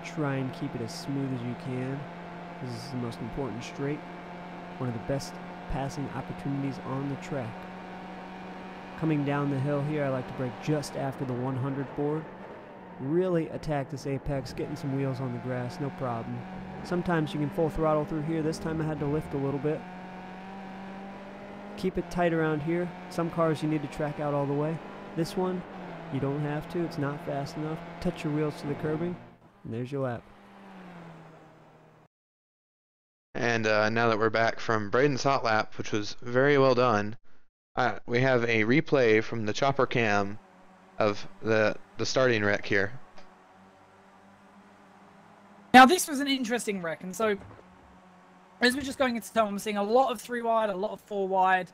try and keep it as smooth as you can. This is the most important straight. One of the best passing opportunities on the track. Coming down the hill here, I like to brake just after the 100 board. Really attack this apex, getting some wheels on the grass, no problem. Sometimes you can full throttle through here. This time I had to lift a little bit. Keep it tight around here. Some cars you need to track out all the way. This one, you don't have to. It's not fast enough. Touch your wheels to the curbing, and there's your lap. And now that we're back from Braden's hot lap, which was very well done, we have a replay from the chopper cam of the starting wreck here. Now this was an interesting wreck, and so as we're just going into turn, I'm seeing a lot of 3 wide, a lot of 4 wide,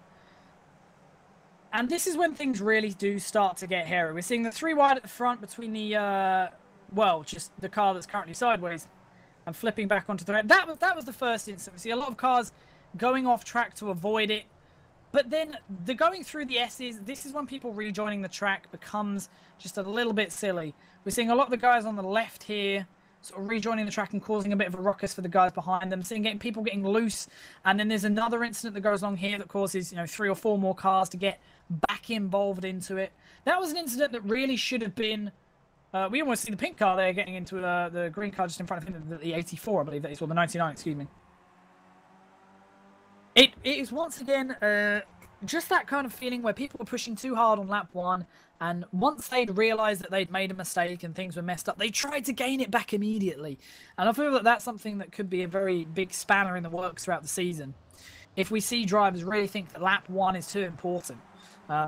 and this is when things really do start to get hairy. We're seeing the 3 wide at the front between the well, just the car that's currently sideways and flipping back onto the right. That was the first instance. We see a lot of cars going off track to avoid it. But then the going through the S's, this is when people rejoining the track becomes just a little bit silly. We're seeing a lot of the guys on the left here sort of rejoining the track and causing a bit of a ruckus for the guys behind them, seeing people getting loose. And then there's another incident that goes along here that causes, 3 or 4 more cars to get back involved into it. That was an incident that really should have been... we almost see the pink car there getting into the green car just in front of him, the 84, I believe that is, or the 99, excuse me. It is once again just that kind of feeling where people were pushing too hard on lap 1, and once they'd realised that they'd made a mistake and things were messed up, they tried to gain it back immediately. And I feel that that's something that could be a very big spanner in the works throughout the season. If we see drivers really think that lap 1 is too important.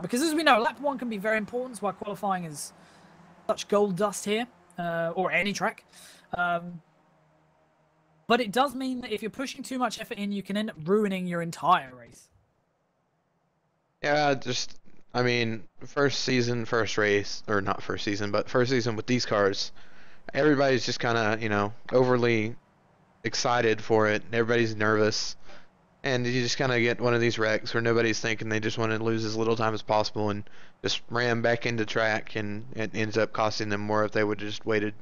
Because as we know, lap 1 can be very important, that's why qualifying is such gold dust here, or any track. But it does mean that if you're pushing too much effort in, you can end up ruining your entire race. Yeah, I mean, first season, first race, or not first season, but first season with these cars, everybody's just kind of, overly excited for it. Everybody's nervous. And you just kind of get one of these wrecks where nobody's thinking, they just want to lose as little time as possible and just ram back into track, and it ends up costing them more if they would have just waited.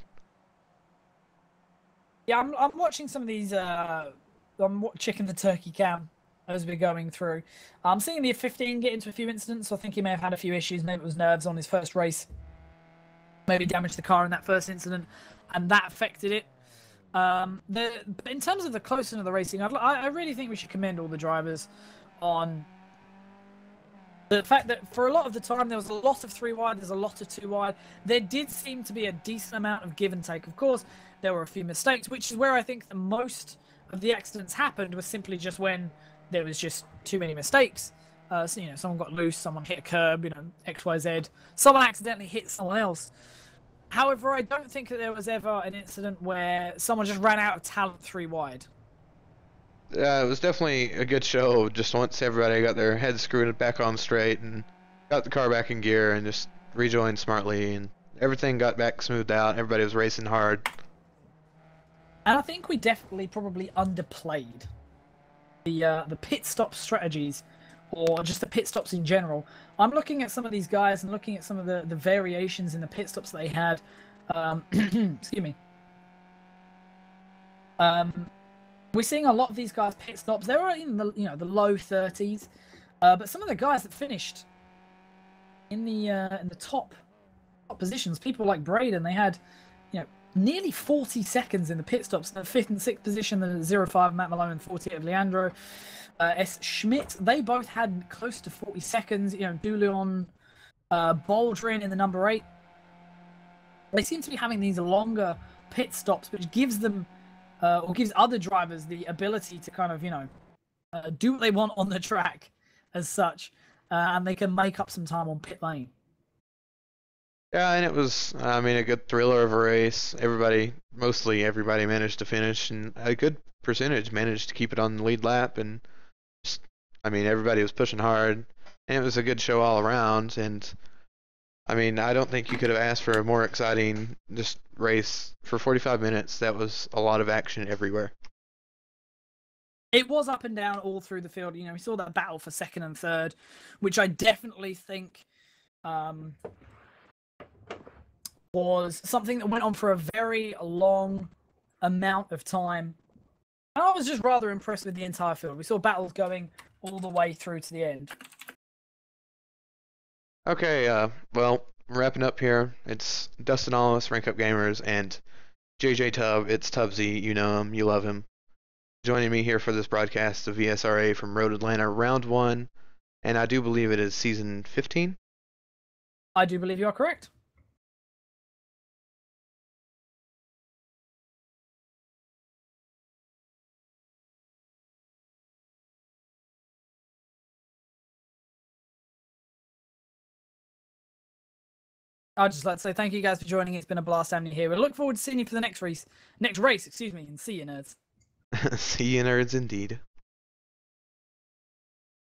Yeah, I'm watching some of these, I'm checking the turkey cam as we're going through. I'm seeing the 15 get into a few incidents, so I think he may have had a few issues. Maybe it was nerves on his first race. Maybe damaged the car in that first incident, and that affected it. In terms of the closeness of the racing, I really think we should commend all the drivers on the fact that for a lot of the time there was a lot of 3 wide, there's a lot of 2 wide. There did seem to be a decent amount of give and take. Of course, there were a few mistakes, which is where I think the most of the accidents happened, was simply just when there was just too many mistakes. So, someone got loose, someone hit a curb, X, Y, Z. Someone accidentally hit someone else. However, I don't think that there was ever an incident where someone just ran out of talent 3 wide. Yeah, it was definitely a good show. Just once everybody got their heads screwed back on straight and got the car back in gear and just rejoined smartly, and everything got back smoothed out. Everybody was racing hard. And I think we definitely probably underplayed the pit stop strategies, or just the pit stops in general. I'm looking at some of these guys and looking at some of the variations in the pit stops they had. Excuse me. We're seeing a lot of these guys pit stops. They were in the the low 30s, but some of the guys that finished in the top positions, people like Braden, they had nearly 40 seconds in the pit stops. The 5th and 6th position, the 0.5 Matt Malone and 48 of Leandro S. Schmidt, they both had close to 40 seconds. Dulion Baldrin in the number 8. They seem to be having these longer pit stops, which gives them or gives other drivers the ability to kind of do what they want on the track as such, and they can make up some time on pit lane. Yeah, and it was, I mean, a good thriller of a race. Mostly everybody managed to finish, and a good percentage managed to keep it on the lead lap. And just, I mean, everybody was pushing hard, and it was a good show all around. And I mean, I don't think you could have asked for a more exciting just race for 45 minutes. That was a lot of action everywhere. It was up and down all through the field. We saw that battle for 2nd and 3rd, which I definitely think was something that went on for a very long amount of time. And I was just rather impressed with the entire field. We saw battles going all the way through to the end. Okay, well, wrapping up here. It's Dustin Ollis, Rank Up Gamers, and JJ Tubb. It's Tubbsy. You know him. You love him. Joining me here for this broadcast of VSRA from Road Atlanta, Round 1. And I do believe it is Season 15. I do believe you are correct. I'd just like to say thank you guys for joining. It's been a blast having you here. We look forward to seeing you for the next race, and see you, nerds. See you, nerds, indeed.